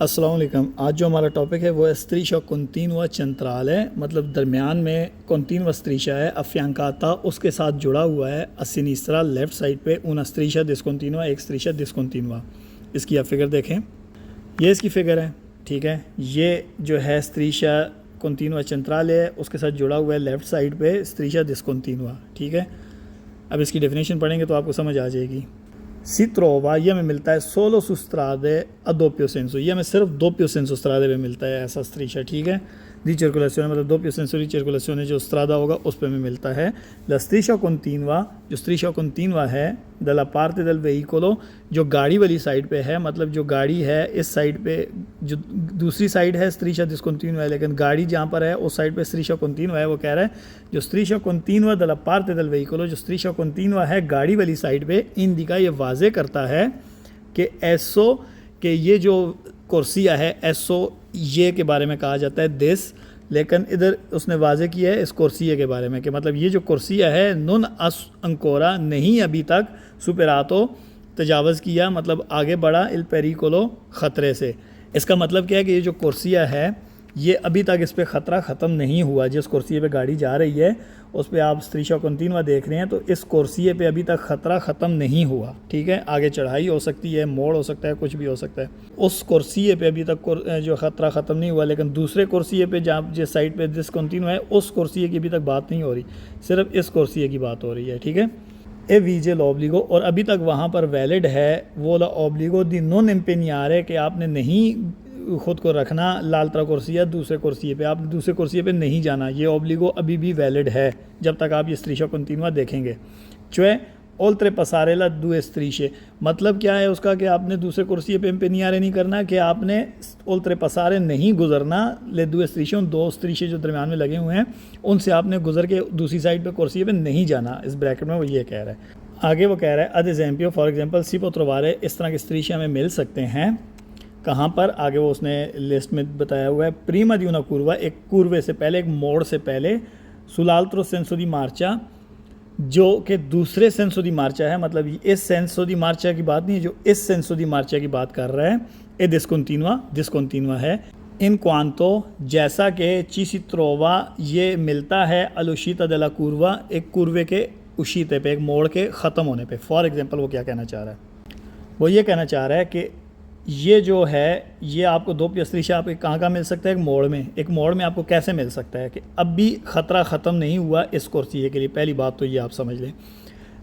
अस्सलाम वालेकुम। आज जो हमारा टॉपिक है वो है स्त्रीशा कंटीनुआ centrale, मतलब दरमियान में कंटीनुआ स्त्रीशा है, अफियांकाता उसके साथ जुड़ा हुआ है, a sinistra लेफ़्ट साइड पे una striscia discontinua, एक स्त्रीशा discontinua। इसकी आप फिगर देखें, ये इसकी फिगर है, ठीक है। ये जो है स्त्रीशा कंटीनुआ centrale है, उसके साथ जुड़ा हुआ है लेफ़्ट साइड पे स्त्रीशा discontinua, ठीक है। अब इसकी डेफिनेशन पढ़ेंगे तो आपको समझ आ जाएगी। Si trova, ये हमें मिलता है solo su strade a doppio senso, ये हमें सिर्फ doppio senso strade में मिलता है ऐसा स्त्रीशा, ठीक है। दी circolazione मतलब doppio senso di circolazione जो strada होगा उस पे हमें मिलता है। La striscia continua, जो striscia continua है dalla parte del veicolo, जो गाड़ी वाली साइड पे है, मतलब जो गाड़ी है इस साइड पे, जो दूसरी साइड है स्त्रीशा discontinua है, लेकिन गाड़ी जहाँ पर है उस साइड पे स्त्रीशा continua है। वो कह रहा है जो स्त्रीशा continua dalla parte del veicolo, जो स्त्रीशा continua है गाड़ी वाली साइड पे, इंडिका ये वाजे करता है कि एसो के ये जो कुर्सिया है एसो ये के बारे में कहा जाता है दिस, लेकिन इधर उसने वाजे किया है इस कुर्सिया के बारे में कि मतलब ये जो कुर्सिया है नॉन अस अंकोरा, नहीं अभी तक सुपेरातो तजावज़ किया, मतलब आगे बढ़ा इल पेरिकोलो ख़तरे से। इसका मतलब क्या है कि ये जो कुर्सिया है ये अभी तक इस पर ख़तरा ख़त्म नहीं हुआ। जिस कुर्सिये पे गाड़ी जा रही है उस पर आप स्त्रीशा कंटीनुआ देख रहे हैं, तो इस कुर्सिये पे अभी तक ख़तरा ख़त्म नहीं हुआ, ठीक है। आगे चढ़ाई हो सकती है, मोड़ हो सकता है, कुछ भी हो सकता है। उस कुर्सिये पे अभी तक जो ख़तरा ख़त्म नहीं हुआ, लेकिन दूसरे कुर्सिये पे जहाँ जिस साइड पे डिसकंटिन्यू है उस कुर्सिये की अभी तक बात नहीं हो रही, सिर्फ इस कुर्सिये की बात हो रही है, ठीक है। ए वीजे लॉब्लिगो, और अभी तक वहाँ पर वैलिड है वो ला ऑब्लिगो दी नॉन इम्पेनियार, कि आपने नहीं ख़ुद को रखना लालतरा कुर्सिया दूसरे कुर्सिये पे, आपने दूसरे कुर्सिये पे नहीं जाना, ये ऑब्लिगो अभी भी वैलिड है जब तक आप ये स्त्रीशा कंटीनुआ देखेंगे। चुए ओल्त्रे पसारेला दुए स्त्रीशे, मतलब क्या है उसका कि आपने दूसरे कुर्सिये पे इम्पेनियारे नहीं करना, कि आपने ओल्त्रे पसारे नहीं गुजरना ले दुए स्त्रीशे, दो स्त्रीशे जो दरमियान में लगे हुए हैं उनसे आपने गुजर के दूसरी साइड पे कुर्सिये पे नहीं जाना। इस ब्रैकेट में वो ये कह रहा है। आगे वो कह रहा है अद एग्जाम्पल, फॉर एग्जाम्पल सी पोत्रोवारे, इस तरह के स्त्रीशे हमें मिल सकते हैं कहाँ पर, आगे वो उसने लिस्ट में बताया हुआ है। प्रीमा दी una curva, एक कुर्वे से पहले, एक मोड़ से पहले, सुलाल्त्रो सेंसो दी मार्चा, जो कि दूसरे सेंसो दी मार्चा है, मतलब इस सेंसो दी मार्चा की बात नहीं है, जो इस सेंसो दी मार्चा की बात कर रहा है। ए डिस्कंटिनुआ है। इन क्वांतो, जैसा कि चिसित्रोवा ये मिलता है अलुशीता दे ला कुर्वा, एक कुर्वे के उशीते पे, एक मोड़ के ख़त्म होने पे। फॉर एग्जांपल वो क्या कहना चाह रहा है, वो ये कहना चाह रहा है कि ये जो है ये आपको दो स्त्रीशा आप कहाँ मिल सकता है, एक मोड़ में। एक मोड़ में आपको कैसे मिल सकता है कि अब भी ख़तरा ख़त्म नहीं हुआ इस कुर्सिये के लिए, पहली बात तो ये आप समझ लें।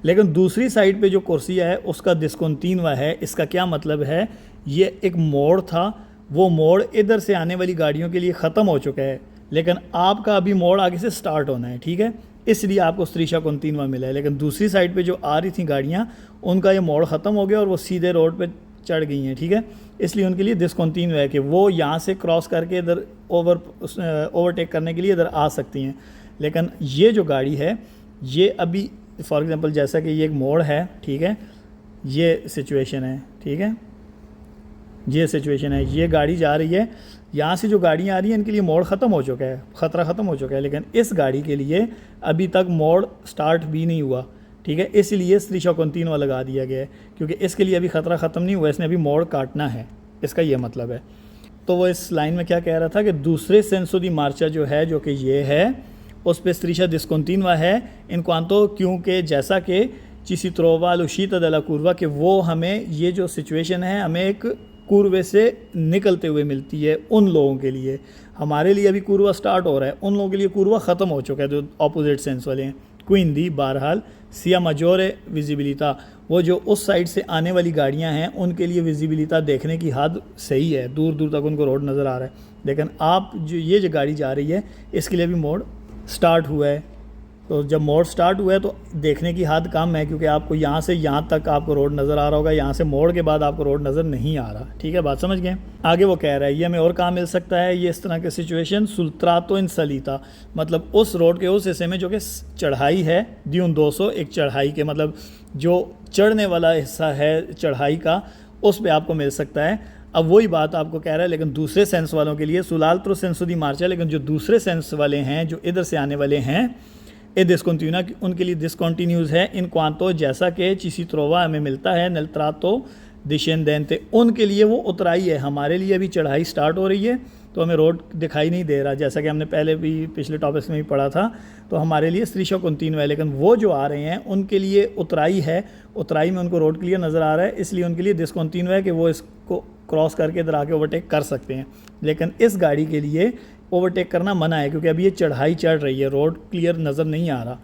लेकिन दूसरी साइड पे जो कुर्सिया है उसका डिस्कंटिनुआ है। इसका क्या मतलब है, ये एक मोड़ था, वो मोड़ इधर से आने वाली गाड़ियों के लिए ख़त्म हो चुका है, लेकिन आपका अभी मोड़ आगे से स्टार्ट होना है, ठीक है, इसलिए आपको स्त्रीशा कंटीनुआ मिला है। लेकिन दूसरी साइड पे जो आ रही थी गाड़ियाँ उनका ये मोड़ ख़त्म हो गया और वो सीधे रोड पे चढ़ गई हैं, ठीक है, इसलिए उनके लिए डिस्कंटिन्यू है कि वो यहाँ से क्रॉस करके इधर ओवरटेक करने के लिए इधर आ सकती हैं। लेकिन ये जो गाड़ी है ये अभी फॉर एग्जांपल जैसा कि ये एक मोड़ है, ठीक है, ये सिचुएशन है, ठीक है, ये सिचुएशन है, ये गाड़ी जा रही है, यहाँ से जो गाड़ियाँ आ रही हैं इनके लिए मोड़ ख़त्म हो चुका है, ख़तरा ख़त्म हो चुका है, लेकिन इस गाड़ी के लिए अभी तक मोड़ स्टार्ट भी नहीं हुआ, ठीक है, इसलिए स्त्रीशा कंटीनुआ लगा दिया गया है, क्योंकि इसके लिए अभी ख़तरा ख़त्म नहीं हुआ, इसने अभी मोड़ काटना है, इसका ये मतलब है। तो वो इस लाइन में क्या कह रहा था कि दूसरे सेंसो दी मार्चा जो है, जो कि ये है, उस पर स्त्रीशा डिस्कंटिनुआ है इन क्वांतो, क्योंकि जैसा कि चिसित्रोवा लुशीता दे ला कुर्वा, कि वो हमें ये जो सिचुएशन है हमें एक कुर्वे से निकलते हुए मिलती है उन लोगों के लिए। हमारे लिए अभी कुर्वा स्टार्ट हो रहा है, उन लोगों के लिए कुर्वा ख़त्म हो चुका है जो अपोजिट सेंस वाले हैं। क्विंदी बहरहाल सिया मजोरे विजिबिलिटा, वो जो उस साइड से आने वाली गाड़ियां हैं उनके लिए विजिबिलिटा देखने की हद सही है, दूर दूर तक उनको रोड नज़र आ रहा है। लेकिन आप जो ये जो गाड़ी जा रही है इसके लिए भी मोड़ स्टार्ट हुआ है, तो जब मोड़ स्टार्ट हुआ है तो देखने की हद कम है, क्योंकि आपको यहाँ से यहाँ तक आपको रोड नज़र आ रहा होगा, यहाँ से मोड़ के बाद आपको रोड नज़र नहीं आ रहा, ठीक है, बात समझ गए। आगे वो कह रहा है ये हमें और कहाँ मिल सकता है, ये इस तरह के सिचुएशन सुल्त्रातो इन सलीता, मतलब उस रोड के उस हिस्से में जो कि चढ़ाई है, ड्यून 200 एक चढ़ाई के, मतलब जो चढ़ने वाला हिस्सा है चढ़ाई का, उस पर आपको मिल सकता है। अब वही बात आपको कह रहा है, लेकिन दूसरे सेंस वालों के लिए सुलाल्त्रो सेंसो दी मार्चा, लेकिन जो दूसरे सेंस वाले हैं जो इधर से आने वाले हैं ए डिस्कंटिन्यूआ उनके लिए डिसकंटिन्यूज है इन क्वांतो जैसा कि चिसित्रोवा हमें मिलता है नल ट्रातो डिसेंडेंटे उनके लिए वो उतराई है। हमारे लिए अभी चढ़ाई स्टार्ट हो रही है तो हमें रोड दिखाई नहीं दे रहा, जैसा कि हमने पहले भी पिछले टॉपिक्स में भी पढ़ा था। तो हमारे लिए स्त्रीशा कंटिन्यू है, लेकिन वो जो आ रहे हैं उनके लिए उतराई है, उतराई में उनको रोड क्लियर नज़र आ रहा है, इसलिए उनके लिए डिसकंटिन्यू है कि वो इसको क्रॉस करके इधर आके ओवरटेक कर सकते हैं। लेकिन इस गाड़ी के लिए ओवरटेक करना मना है क्योंकि अभी ये चढ़ाई चढ़ रही है, रोड क्लियर नज़र नहीं आ रहा।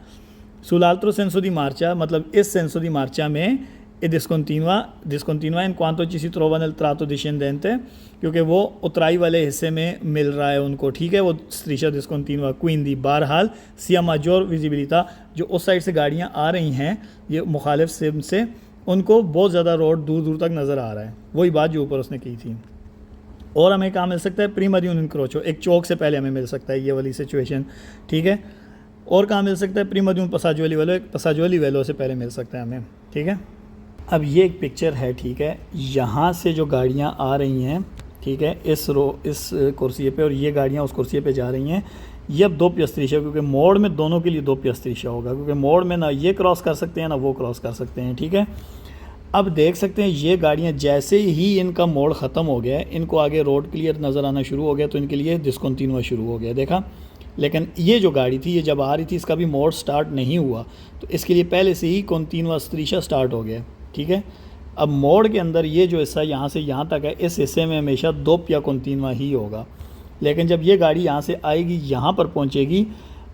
सुलाल्त्रो सेंसो दी मार्चा मतलब इस सेंसो दी मार्चा में ये डिस्कंटिन्यूआ इन क्वांतो चिसित्रोवा नल ट्रातो डिसेंडेंटे क्योंकि वो उतराई वाले हिस्से में मिल रहा है उनको, ठीक है। वो स्त्रीशा डिस्कंटिन्यूआ क्विंदी बहरहाल सिया माजोर विजिबिलिटा जो उस साइड से गाड़ियाँ आ रही हैं ये मुखालिफ सिम से, उनको बहुत ज़्यादा रोड दूर दूर तक नज़र आ रहा है। वही बात जो ऊपर उसने की थी। और हमें कहाँ मिल सकता है, प्रीमा दी इनक्रोचो, एक चौक से पहले हमें मिल सकता है ये वाली सिचुएशन, ठीक है। और कहाँ मिल सकता है, प्रीमा दी पसाजोली वेलो, एक पसाजोली वेलो से पहले मिल सकता है हमें, ठीक है। अब ये एक पिक्चर है, ठीक है, यहाँ से जो गाड़ियाँ आ रही हैं, ठीक है, इस कुर्सी पे और ये गाड़ियाँ उस कुर्सी पे जा रही हैं, ये अब दो पियस्त्रीशा क्योंकि मोड़ में दोनों के लिए दो पियस्त्रीशा होगा क्योंकि मोड़ में ना ये क्रॉस कर सकते हैं ना वो क्रॉस कर सकते हैं, ठीक है। अब देख सकते हैं ये गाड़ियाँ जैसे ही इनका मोड़ ख़त्म हो गया, इनको आगे रोड क्लियर नज़र आना शुरू हो गया तो इनके लिए डिस्कंटिन्यूआ शुरू हो गया, देखा। लेकिन ये जो गाड़ी थी ये जब आ रही थी इसका भी मोड़ स्टार्ट नहीं हुआ तो इसके लिए पहले से ही कंटिन्यूआ स्त्रीशा स्टार्ट हो गया, ठीक है। अब मोड़ के अंदर ये जो हिस्सा यहाँ से यहाँ तक है इस हिस्से में हमेशा दो पिया कंटिन्यूआ ही होगा, लेकिन जब ये गाड़ी यहाँ से आएगी यहाँ पर पहुँचेगी,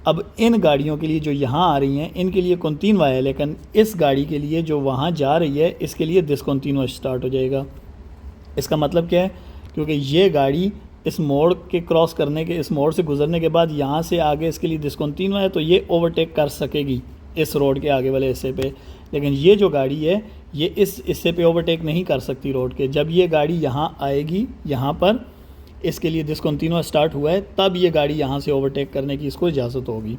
अब इन गाड़ियों के लिए जो यहाँ आ रही हैं इनके लिए कंटिन्यूआ है, लेकिन इस गाड़ी के लिए जो वहाँ जा रही है इसके लिए डिस्कंटिन्यूआ स्टार्ट हो जाएगा। इसका मतलब क्या है, क्योंकि ये गाड़ी इस मोड़ के क्रॉस करने के, इस मोड़ से गुजरने के बाद यहाँ से आगे इसके लिए डिस्कंटिन्यूआ है तो ये ओवरटेक कर सकेगी इस रोड के आगे वाले हिस्से पे, लेकिन ये जो गाड़ी है ये इस हिस्से पे ओवरटेक नहीं कर सकती रोड के। जब ये गाड़ी यहाँ आएगी, यहाँ पर इसके लिए डिस्कंटिन्यूआ स्टार्ट हुआ है, तब ये गाड़ी यहाँ से ओवरटेक करने की इसको इजाज़त होगी,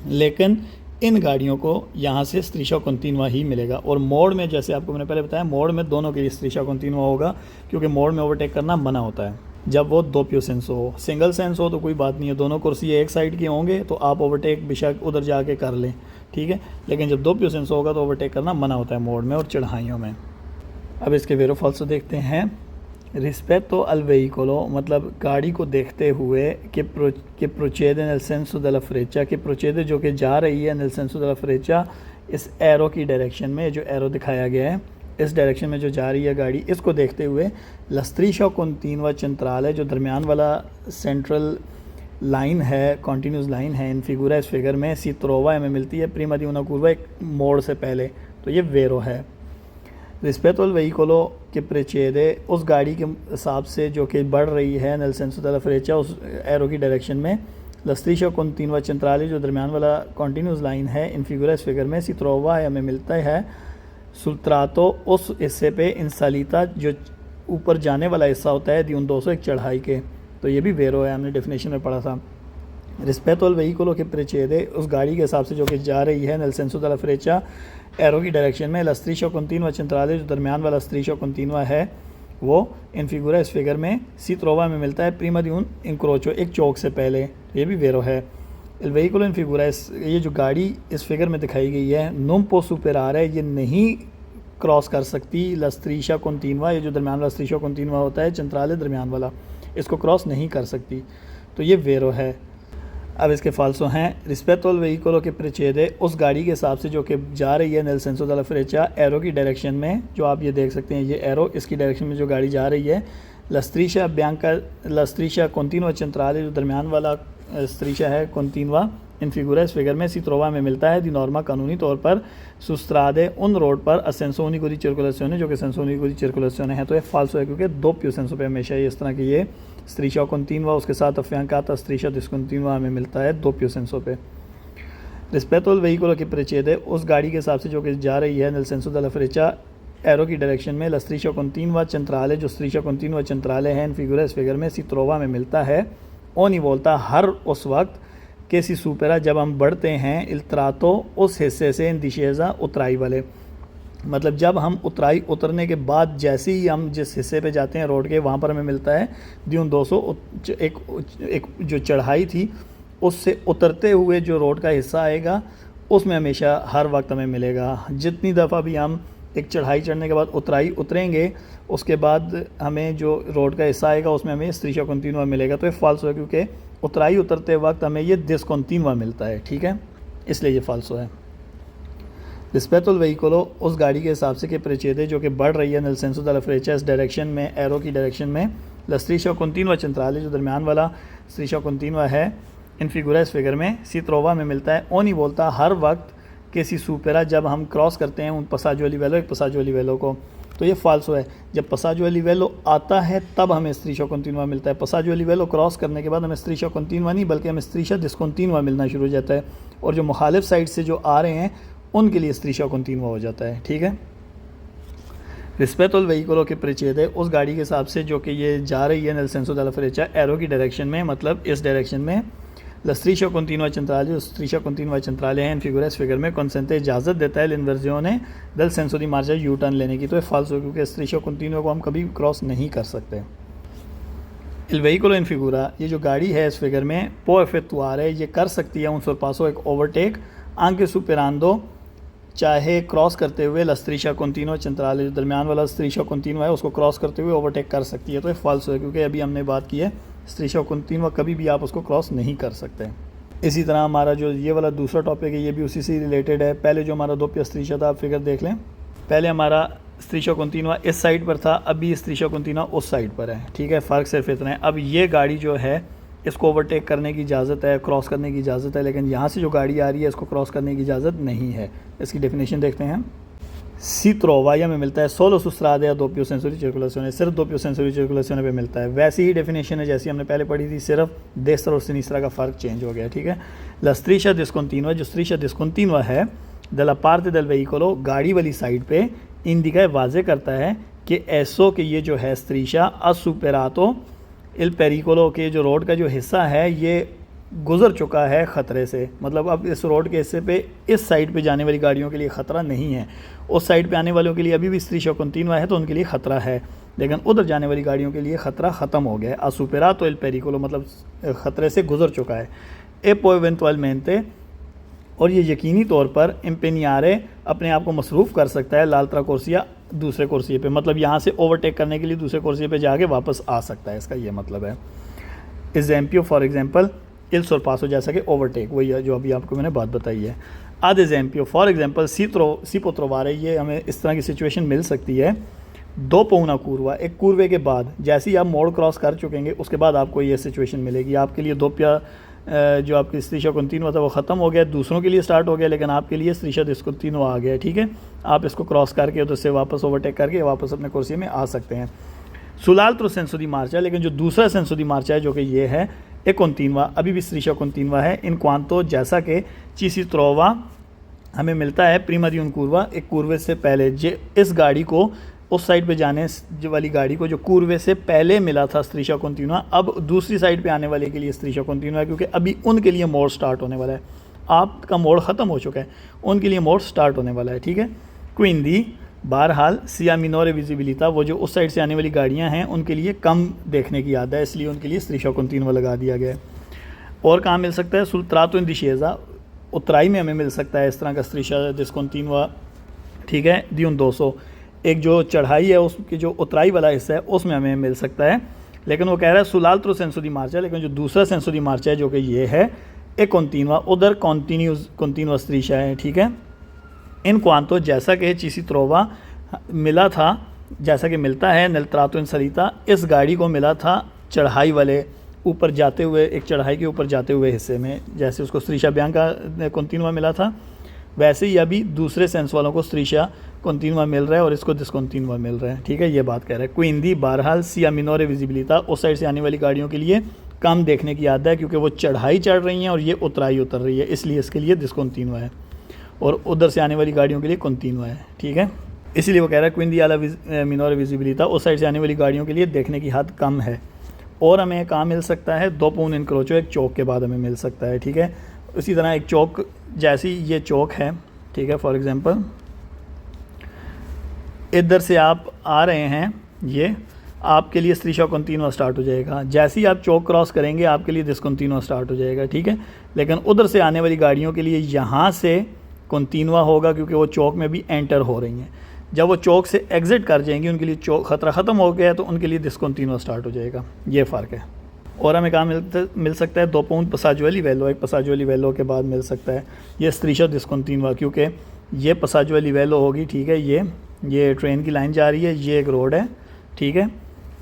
लेकिन इन गाड़ियों को यहाँ से स्त्रीशा कंटिन्यूआ ही मिलेगा। और मोड़ में, जैसे आपको मैंने पहले बताया, मोड़ में दोनों के लिए स्त्रीशा कंटिन्यूआ होगा क्योंकि मोड़ में ओवरटेक करना मना होता है जब वो दो पियो सेंस हो। सिंगल सेंस हो तो कोई बात नहीं है, दोनों कुर्सी एक साइड के होंगे तो आप ओवरटेक बेशक उधर जाके कर लें, ठीक है, लेकिन जब दो पियो सेंस होगा तो ओवरटेक करना मना होता है मोड़ में और चढ़ाइयों में। अब इसके वेरो फॉल्सो देखते हैं। रिस्पेक्टो अल वेहिकोलो मतलब गाड़ी को देखते हुए कि प्रोचेदे नel senso della freccia, कि प्रोचेदे जो कि जा रही है nel senso della freccia इस एरो की डायरेक्शन में, जो एरो दिखाया गया है इस डायरेक्शन में जो जा रही है गाड़ी, इसको देखते हुए la striscia continua centrale जो दरमियान वाला सेंट्रल लाइन है, कॉन्टीन्यूस लाइन है इन फिगूरा, इस फिगर में सी त्रोवा हमें मिलती है प्रीमा दी una curva एक मोड़ से पहले, तो ये वेरो है। रिस्पेक्टो अल वेहिकोलो के प्रेचेदे उस गाड़ी के हिसाब से जो कि बढ़ रही है nel senso della freccia उस एरो की डायरेक्शन में, la striscia continua centrale जो दरमियान वाला कॉन्टीन्यूस लाइन है इन फिगूरा, इस फिगर में सी त्रोवा हमें मिलता है सुल्त्रातो उस हिस्से पे इंसालिता जो ऊपर जाने वाला हिस्सा होता है दी उन 200 एक चढ़ाई के, तो ये भी वेरो है, हमने डेफिनेशन में पढ़ा था। रिस्पेक्टो अल वेहिकोलो के प्रेचेदे उस गाड़ी के हिसाब से जो कि जा रही है nel senso della freccia arrow की डायरेक्शन में, la striscia continua centrale जो दरमियान वाला striscia continua है वो इन फिगूरा, इस फिगर में सी त्रोवा में मिलता है प्रीमा दी un incrocio एक चौक से पहले, ये भी वेरो है। el vehicolo in figura ये जो गाड़ी इस फिगर में दिखाई गई है non può superare ये नहीं क्रॉस कर सकती la striscia continua, ये जो दरमियान वाला striscia continua होता है centrale दरमियान वाला, इसको क्रॉस नहीं कर सकती, तो ये वेरो है। अब इसके फाल्सो हैं। रिस्पेक्टो अल वेहिकोलो के प्रेचेदे उस गाड़ी के हिसाब से जो कि जा रही है nel senso della freccia arrow की डायरेक्शन में, जो आप ये देख सकते हैं ये एरो, इसकी डायरेक्शन में जो गाड़ी जा रही है la striscia bianca la striscia continua centrale जो दरमियान वाला स्त्रीशा है continua इन फिगूरा, इस फिगर में सी त्रोवा में मिलता है दी नॉर्मा कानूनी तौर पर सुस्त्रादे उन रोड पर असेंसो उनिको दी सर्कुलेशन जो कि सेंसो उनिको दी सर्कुलेशन है, तो ये फाल्सो है क्योंकि दो पियो सेंसो पे हमेशा इस तरह की ये स्त्रीशा कंटिन्यूआ उसके साथ अफियांकाता स्त्रीशा डिस्कंटिन्यूआ हमें मिलता है दो पियो सेंसो पे। रिस्पेक्टो अल वेहिकोलो के प्रेचेदे उस गाड़ी के हिसाब से जो कि जा रही है nel senso della freccia arrow की डायरेक्शन में, la striscia continua centrale जो striscia continua centrale है इन फिगूरा, इस फिगर में सी त्रोवा में मिलता है ogni volta हर उस वक्त के सी सुपेरा जब हम बढ़ते हैं il tratto उस हिस्से से इन discesa उतराई वाले, मतलब जब हम उतराई उतरने के बाद जैसे ही हम जिस हिस्से पे जाते हैं रोड के, वहाँ पर हमें मिलता है दी उन 200 एक जो चढ़ाई थी उससे उतरते हुए जो रोड का हिस्सा आएगा उसमें हमेशा हर वक्त हमें मिलेगा। जितनी दफ़ा भी हम एक चढ़ाई चढ़ने के बाद उतराई उतरेंगे उसके बाद हमें जो रोड का हिस्सा आएगा उसमें हमें स्त्रीशा कंटिन्यूआ मिलेगा। तो ये फाल्सो है क्योंकि उतराई उतरते वक्त हमें ये डिस्कंटिन्यूआ मिलता है, ठीक है, इसलिए ये फाल्सो है। रिस्पेक्ट वेहिकलो उस गाड़ी के हिसाब से कि प्रेचेदे जो कि बढ़ रही है नल सेंसो दella freccia इस डायरेक्शन में, एरो की डायरेक्शन में, ला स्त्रीशा कंटिन्यूआ centrale जो दरमियान वाला स्त्रीशा कंटिन्यूआ है इन फिगुरा इस फिगर में सी त्रोवा में मिलता है। ओ नहीं बोलता हर वक्त कि सी सुपेरा जब हम क्रॉस करते हैं उन पसाजो लिवेलो एक पसाजो लिवेलो को, तो ये फाल्सो है। जब पसाजो लिवेलो आता है तब हमें स्त्रीशा कंटिन्यूआ मिलता है। पसाजो लिवेलो क्रॉस करने के बाद हमें स्त्रीशा कंटिन्यूआ नहीं बल्कि हमें स्त्रीशा डिस्कंटिन्यूआ मिलना शुरू हो जाता है, और जो मुखालिफ साइड से जो आ रहे हैं उनके लिए स्त्रीशा कंटिन्यूआ हो जाता है, ठीक है। रिस्पेक्ट अल वेहिकलो के प्रेचेदे उस गाड़ी के हिसाब से जो कि ये जा रही है नल सेंसो della freccia एरो की डायरेक्शन में, मतलब इस डायरेक्शन में, ला स्त्रीशा कंटिन्यूआ centrale स्त्रीशा कंटिन्यूआ centrale है इन फिगुरा इस फिगर में कॉन्सेंटे इजाज़त देता है l'inversione del senso di marcia U turn लेने की। तो ये फाल्सो क्योंकि स्त्रीशा कंटिन्यूआ को हम कभी क्रॉस नहीं कर सकते। इल वेहिकलो इन फिगुरा ये जो गाड़ी है इस फिगर में पो एफेक्टुआर है, ये कर सकती है उन सरपासो एक ओवरटेक आंके सुपेरांदो चाहे क्रॉस करते हुए ला स्त्रीशा कंटिन्यूआ centrale जो दरमियान वाला स्त्रीशा कंटिन्यूआ है उसको क्रॉस करते हुए ओवरटेक कर सकती है। तो ये फाल्सो है क्योंकि अभी हमने बात की है स्त्रीशा कंटिन्यूआ कभी भी आप उसको क्रॉस नहीं कर सकते। इसी तरह हमारा जो ये वाला दूसरा टॉपिक है ये भी उसी से रिलेटेड है। पहले जो हमारा दोप्या स्त्रीशा था आप फिगर देख लें, पहले हमारा स्त्रीशा कंटिन्यूआ इस साइड पर था, अभी स्त्रीशा कंटिन्यूआ उस साइड पर है, ठीक है, फ़र्क सिर्फ इतना है। अब ये गाड़ी जो है इसको ओवरटेक करने की इजाज़त है, क्रॉस करने की इजाज़त है, लेकिन यहाँ से जो गाड़ी आ रही है इसको क्रॉस करने की इजाज़त नहीं है। इसकी डेफिनेशन देखते हैं। सी त्रोवाया में मिलता है सोलो सुस्त्रादे या दोपियो सेंसोरी सर्कुलेशन, सिर्फ दोपियो सेंसोरी सर्कुलेशन पे मिलता है। वैसी ही डेफिनेशन है जैसी हमने पहले पढ़ी थी, सिर्फ देस्तर और सिनिस्त्रा का फ़र्क चेंज हो गया, ठीक है। ला स्त्रीशा डिस्कंटिन्यूआ जो स्त्रीशा डिस्कंटिन्यूआ है दला पार्ते del veicolo गाड़ी वाली साइड पे इंडिका वाजे करता है कि ऐसो कि ये जो है स्त्रीशा असुपेरातो इल पेरिकोलो के जो रोड का जो हिस्सा है ये गुज़र चुका है ख़तरे से, मतलब अब इस रोड के हिस्से पे इस साइड पे जाने वाली गाड़ियों के लिए ख़तरा नहीं है। उस साइड पे आने वालों के लिए अभी भी स्त्रीशा कंटिन्यूआ है तो उनके लिए ख़तरा है, लेकिन उधर जाने वाली गाड़ियों के लिए ख़तरा ख़त्म हो गया है। असुपेरातो इल पेरिकोलो मतलब ख़तरे से गुज़र चुका है। ए पो इवेंटुअलमेंटे और ये यकीनी तौर पर इम्पेनियारे अपने आप को मसरूफ़ कर सकता है लाल्त्रा कोर्सिया दूसरे कोर्सिए पे, मतलब यहाँ से ओवरटेक करने के लिए दूसरे कोर्सिए पे जाके वापस आ सकता है, इसका ये मतलब है। एग्जाम्पल फॉर एग्जांपल इल सोरपासो जैसा कि ओवरटेक वही है जो अभी आपको मैंने बात बताई है। आद एग्जाम्पल फॉर एग्जांपल सी पोत्रोवारे ये हमें इस तरह की सिचुएशन मिल सकती है। दो पौना कूरवा एक कूरवे के बाद जैसे ही आप मोड़ क्रॉस कर चुकेंगे उसके बाद आपको ये सिचुएशन मिलेगी। आपके लिए दोप्या जो आपकी स्त्रीशा कंटिन्यूआ था वो ख़त्म हो गया, दूसरों के लिए स्टार्ट हो गया, लेकिन आपके लिए स्त्रीशा डिस्कंटिन्यूआ आ गया, ठीक है। आप इसको क्रॉस करके तो इससे वापस ओवरटेक करके वापस अपने कुर्सी में आ सकते हैं। सुलाल्त्रो सेंसो दी मार्चा, लेकिन जो दूसरा सेंसो दी मार्चा है जो कि ये है एक कंटिन्यूआ, अभी भी स्त्रीशा कंटिन्यूआ है इन क्वांतो जैसा कि चीसी त्रोवा हमें मिलता है प्रीमा दी उन कूरवा एक कूरवे से पहले। जे इस गाड़ी को उस साइड पे जाने वाली गाड़ी को जो कूरवे से पहले मिला था स्त्रीशा कंटिन्यूआ, अब दूसरी साइड पे आने वाले के लिए स्त्रीशा कंटिन्यूआ, क्योंकि अभी उनके लिए मोड़ स्टार्ट होने वाला है। आपका मोड़ ख़त्म हो चुका है, उनके लिए मोड़ स्टार्ट होने वाला है, ठीक है। क्विंदी बहरहाल सिया मिनोरे विजिबिलिटा वो जो उस साइड से आने वाली गाड़ियाँ हैं उनके लिए कम देखने की आदत है, इसलिए उनके लिए स्त्रीशा कंटिन्यूआ लगा दिया गया है। और कहाँ मिल सकता है? सुल्त्रातो इन दिशेजा उतराई में हमें मिल सकता है इस तरह का स्त्रीशा डिस्कंटिन्यूआ, ठीक है। दियोन 200 एक जो चढ़ाई है उसकी जो उतराई वाला हिस्सा है उसमें हमें मिल सकता है, लेकिन वो कह रहा है सुलाल्त्रो सेंसो दी मार्चा, लेकिन जो दूसरा सेंसो दी मार्चा है जो कि ये है एक कंटिन्यूआ उधर कंटिन्यूआ स्त्रीशा है, ठीक है। इन क्वांतो जैसा कि चीसी त्रोवा मिला था, जैसा कि मिलता है नल्त्रातो इन सलीता इस गाड़ी को मिला था चढ़ाई वाले ऊपर जाते हुए एक चढ़ाई के ऊपर जाते हुए हिस्से में, जैसे उसको स्त्रीशा बियांका कंटिन्यूआ मिला था वैसे ही अभी दूसरे सेंस वालों को स्त्रीशा कंटिन्यूआ मिल रहा है और इसको डिस्कंटिन्यूआ मिल रहा है, ठीक है। ये बात कह रहा है। क्विंदी बहरहाल सिया मिनोरे विजिबिलिटा उस साइड से आने वाली गाड़ियों के लिए कम देखने की आदत है क्योंकि वो चढ़ाई चढ़ रही हैं और ये उतराई उतर रही है, इसलिए इसके लिए डिस्कंटिन्यूआ है, और उधर से आने वाली गाड़ियों के लिए कंटिन्यूआ है, ठीक है। इसीलिए वो कह रहा है क्विंदी आला मिनोरे विजिबिलिटा उस साइड से आने वाली गाड़ियों के लिए देखने की हद कम है। और हमें कहाँ मिल सकता है? दो पून इनक्रोचो एक चौक के बाद हमें मिल सकता है, ठीक है। उसी तरह एक चौक जैसी ये चौक है, ठीक है, फॉर एग्जांपल इधर से आप आ रहे हैं ये आपके लिए स्त्रीशा कंटिन्यूआ स्टार्ट हो जाएगा। जैसे ही आप चौक क्रॉस करेंगे आपके लिए डिसकंटिन्यूआ स्टार्ट हो जाएगा, ठीक है। लेकिन उधर से आने वाली गाड़ियों के लिए यहाँ से कंटिन्यूआ होगा क्योंकि वो चौक में भी एंटर हो रही हैं। जब वो चौक से एग्ज़िट कर जाएंगी उनके लिए चौक ख़तरा ख़त्म हो गया तो उनके लिए डिसकंटिन्यूआ स्टार्ट हो जाएगा। ये फ़र्क है। और हमें कहाँ मिल सकता है 2 पाउंड पसाजुअल लिवेलो, एक पसाजुअल लिवेलो के बाद मिल सकता है ये स्त्रीशा डिसकंटिन्यूआ, क्योंकि ये पसाजुअल लिवेलो होगी, ठीक है। ये ट्रेन की लाइन जा रही है, ये एक रोड है, ठीक है।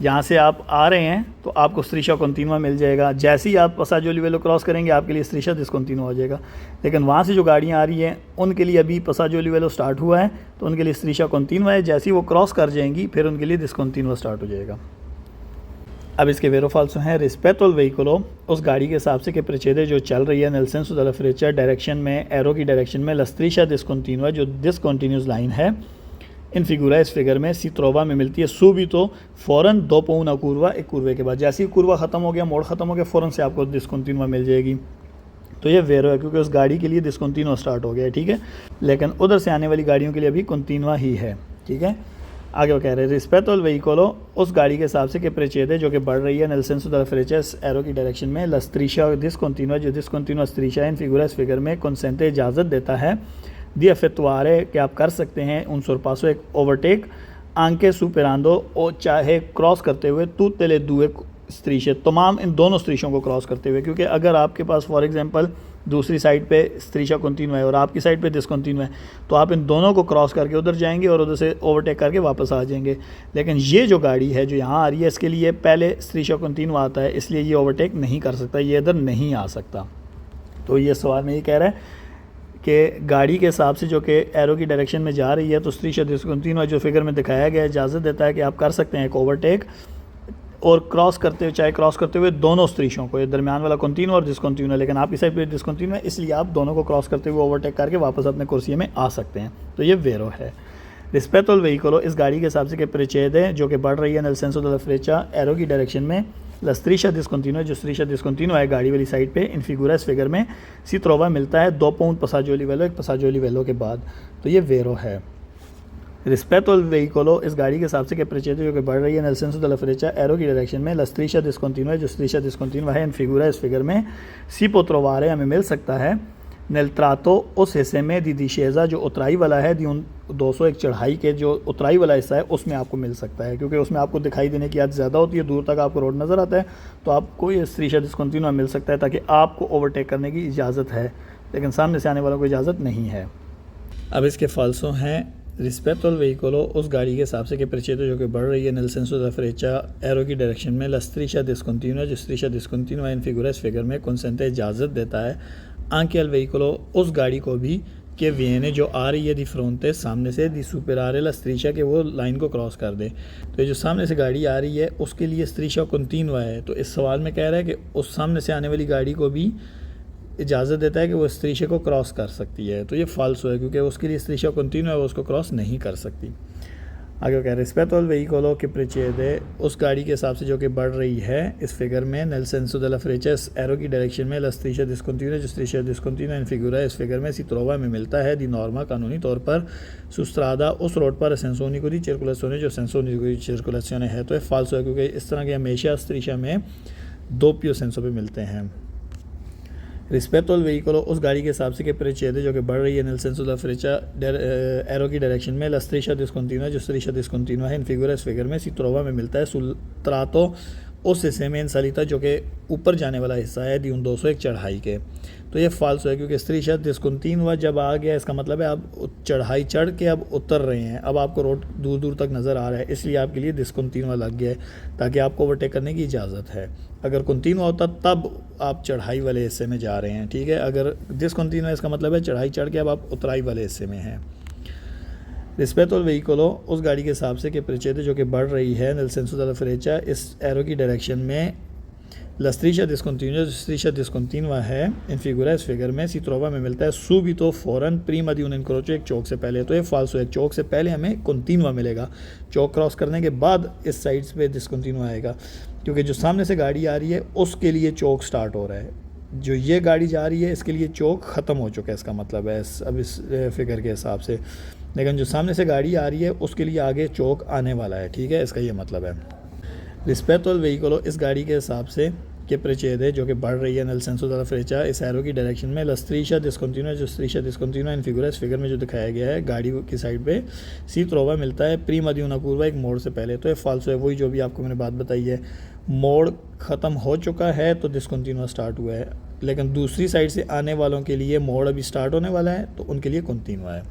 यहाँ से आप आ रहे हैं तो आपको स्त्रीशा कंटिन्यूआ मिल जाएगा। जैसे ही आप पसाजुअल लिवेलो क्रॉस करेंगे आपके लिए स्त्रीशा डिसकंटिन्यूआ हो जाएगा। लेकिन वहाँ से जो गाड़ियाँ आ रही हैं उनके लिए अभी पसाजुअल लिवेलो स्टार्ट हुआ है तो उनके लिए स्त्रीशा कंटिन्यूआ है। जैसे ही वो क्रॉस कर जाएंगी फिर उनके लिए डिसकंटिन्यूआ स्टार्ट हो जाएगा। अब इसके वेरो फाल्सो हैं रिस्पेक्ट ऑल व्हीकलो, उस गाड़ी के हिसाब से कि प्रेचेदे जो चल रही है नेल्सन सुदला फ्रेचा डायरेक्शन में, एरो की डायरेक्शन में, लस्त्रीशा डिसकंटिन्यूआ जो डिसकंटिन्यूस लाइन है इन फिगुरा, इस फिगर में सी त्रोवा में मिलती है सुबीतो फ़ौरन 2 पाउंड कुर्वा, एक कुर्वे के बाद। जैसे ही कुर्वा ख़त्म हो गया, मोड़ ख़त्म हो गया, फ़ौरन से आपको डिसकंटिन्यूआ मिल जाएगी। तो ये वेरो है क्योंकि उस गाड़ी के लिए डिसकंटिन्यूआ स्टार्ट हो गया है, ठीक है। लेकिन उधर से आने वाली गाड़ियों के लिए अभी कंटिन्यूआ ही है, ठीक है। आगे वो कह रहे हैं रिस्पेक्ट ऑल व्हीकलो, उस गाड़ी के हिसाब से कि प्रेचेदे जो कि बढ़ रही है नेल्सन सुदला फ्रेचेस एरो की डायरेक्शन में, लस्त्रीशा डिसकंटिन्यूआ जो डिसकंटिन्यूआ स्त्रीशा इन फिगुरा, इस फिगर में कंसेंटे इजाज़त देता है दी अफेतवारे कि आप कर सकते हैं उन सुरपासो एक ओवरटेक आंके सुपेरांदो और चाहे क्रॉस करते हुए तू तेले दुए स्त्रीशे, तमाम इन दोनों स्त्रीशों को क्रॉस करते हुए। क्योंकि अगर आपके पास फॉर एग्जांपल दूसरी साइड पे स्त्रीशा कंटिन्यूआ है और आपकी साइड पे डिसकंटिन्यूआ है तो आप इन दोनों को क्रॉस करके उधर जाएंगे और उधर से ओवरटेक करके वापस आ जाएंगे। लेकिन ये जो गाड़ी है जो यहाँ आ रही है इसके लिए पहले स्त्रीशा कंटिन्यूआ आता है, इसलिए ये ओवरटेक नहीं कर सकता, ये इधर नहीं आ सकता। तो ये सवाल में ये कह रहा है कि गाड़ी के हिसाब से जो कि एरो की डायरेक्शन में जा रही है तो स्त्रीशा डिसकंटिन्यूआ जो फिगर में दिखाया गया है इजाज़त देता है कि आप कर सकते हैं एक ओवरटेक और क्रॉस करते हुए, चाहे क्रॉस करते हुए दोनों स्त्रीशों को, ये दरमियान वाला कंटिन्यूआ और डिसकंटिन्यूआ, लेकिन आपकी साइड पे डिसकंटिन्यूआ है इसलिए आप दोनों को क्रॉस करते हुए ओवरटेक करके वापस अपने कुर्सी में आ सकते हैं। तो ये वेरो है। रिस्पेक्ट ऑल व्हीकलो, इस गाड़ी के हिसाब से कि प्रेचेदे जो कि बढ़ रही है नेल्सन सुदला फ्रेचा एरो की डायरेक्शन में, लस्त्रीशा डिसकंटिन्यूआ जो स्त्रीशा डिसकंटिन्यूआ है गाड़ी वाली साइड पे इन फिगुरा, इस फिगर में सी त्रोवा मिलता है 2 पाउंड पसाजुअल लिवेलो, एक पसाजुअल लिवेलो के बाद। तो ये वेरो है। रिस्पेक्ट ऑल व्हीकलो, इस गाड़ी के हिसाब से कि प्रेचेदे जो कि बढ़ रही है नेल्सन सुदला फ्रेचा एरो की डायरेक्शन में, लस्त्रीशा डिसकंटिन्यूआ जो स्त्रीशा डिसकंटिन्यूआ है इन फिगुरा, इस फिगर में सी पोत्रोवारे हमें मिल सकता है नेल त्रातो, उस हिस्से में दी दिशेज़ा जो उतराई वाला है, दी उन 201 चढ़ाई के जो उतराई वाला हिस्सा है उसमें आपको मिल सकता है। क्योंकि उसमें आपको दिखाई देने की आदत ज़्यादा होती है, दूर तक आपको रोड नज़र आता है तो आपको ये स्त्रीशा डिसकंटिन्यूआ मिल सकता है ताकि आपको ओवरटेक करने की इजाज़त है, लेकिन सामने से आने वालों को इजाज़त नहीं है। अब इसके फाल्सो हैं रिस्पेक्ट ऑल व्हीकलो, उस गाड़ी के हिसाब से कि प्रेचेदो जो कि बढ़ रही है नेल्सन सुदला फ्रेचा एरो की डायरेक्शन में, लस्त्रीशा डिसकंटिन्यूआ जो स्त्रीशा डिसकंटिन्यूआ इन फिगुरा, इस फिगर में कंसेंटे इजाज़त देता है आंके अल व्हीकलो, उस गाड़ी को भी कि वियने जो आ रही है दी फ्रोंटे सामने से दी सुपेरारे लस्त्रीशा के वो लाइन को क्रॉस कर दे। तो ये जो सामने से गाड़ी आ रही है उसके लिए स्त्रीशा कंटिन्यूआ है। तो इस सवाल में कह रहा है कि उस सामने से आने वाली गाड़ी को भी इजाज़त देता है कि वो स्त्रीशा को क्रॉस कर सकती है। तो ये फाल्सो है क्योंकि उसके लिए स्त्रीशा कंटिन्यूआ है, वो उसको क्रॉस नहीं कर सकती। आगे कह रहे हैं रिस्पेक्ट ऑल व्हीकलो कि प्रेचेदे, उस गाड़ी के हिसाब से जो कि बढ़ रही है इस फिगर में नेल्सन सुदला फ्रेचेस एरो की डायरेक्शन में, लस्त्रीशा डिसकंटिन्यूआ जो स्त्रीशा डिसकंटिन्यूआ इन फिगुरा, इस फिगर में सी त्रोवा में मिलता है दी नॉर्मा कानूनी तौर पर सुस्त्रादा, उस रोड पर सेंसोनी को दी सर्कुलेशने जो सेंसोनी को दी सर्कुलेशने है। तो ये फाल्सो है क्योंकि इस तरह के हमेशा स्त्रीशा में 2 पियो सेंसो पे मिलते हैं। रिस्पेक्ट ऑल व्हीकलो, उस गाड़ी के हिसाब से कि प्रेचेदे जो कि बढ़ रही है नेल्सन सुदला फ्रेचा एरो की डायरेक्शन में, लस्त्रीशा डिसकंटिन्यूआ जो स्त्रीशा डिसकंटिन्यूआ है इन फिगुरा, इस फिगर में सी त्रोवा में मिलता है सुल्त्रातो, उस हिस्से में इन सलीता जो कि ऊपर जाने वाला हिस्सा है दी उन 201 चढ़ाई के। तो ये फाल्सो है क्योंकि स्त्रीशा डिसकंटिन्यूआ जब आ गया इसका मतलब है आप चढ़ाई चढ़ के अब उतर रहे हैं, अब आपको रोड दूर दूर तक नज़र आ रहा है, इसलिए आपके लिए डिसकंटिन्यूआ लग गया है ताकि आपको ओवरटेक करने की इजाज़त है। अगर कंटिन्यूआ होता तब आप चढ़ाई वाले हिस्से में जा रहे हैं, ठीक है। अगर डिसकंटिन्यूआ इसका मतलब है चढ़ाई चढ़ के अब आप उतराई वाले हिस्से में हैं। रिस्पेक्ट ऑल व्हीकलो, उस गाड़ी के हिसाब से कि प्रेचेदे जो कि बढ़ रही है नेल्सन सुदला फ्रेचा इस एरो की डायरेक्शन में, लस्त्रीशा डिसकंटिन्यूआ जो स्त्रीशा डिसकंटिन्यूआ है इन फिगुरा, इस फिगर में सी त्रोवा में मिलता है सुबीतो फ़ौरन प्रीमा दी उन इनक्रोचो, एक चौक से पहले। तो ये फाल्सो है, चौक से पहले हमें कंटिन्यूआ मिलेगा, चौक क्रॉस करने के बाद इस साइड पे डिसकंटिन्यूआ आएगा क्योंकि जो सामने से गाड़ी आ रही है उसके लिए चौक स्टार्ट हो रहा है, जो ये गाड़ी जा रही है इसके लिए चौक ख़त्म हो चुका है, इसका मतलब है अब इस फिगर के हिसाब से। लेकिन जो सामने से गाड़ी आ रही है उसके लिए आगे चौक आने वाला है, ठीक है, इसका ये मतलब है। रिस्पेक्ट al vehicolo, इस गाड़ी के हिसाब से कि procede जो कि बढ़ रही है nel senso della freccia इस एरो की डायरेक्शन में, la striscia discontinua, जो striscia discontinua इन फिगर, इस फिगर में जो दिखाया गया है गाड़ी की साइड पे सी त्रोवा मिलता है prima di una curva, एक मोड़ से पहले। तो ये फाल्सो है, वही जो भी आपको मैंने बात बताई है, मोड़ ख़त्म हो चुका है तो डिसकंटिन्यूआ स्टार्ट हुआ है, लेकिन दूसरी साइड से आने वालों के लिए मोड़ अभी स्टार्ट होने वाला है तो उनके लिए कंटिन्यूआ है।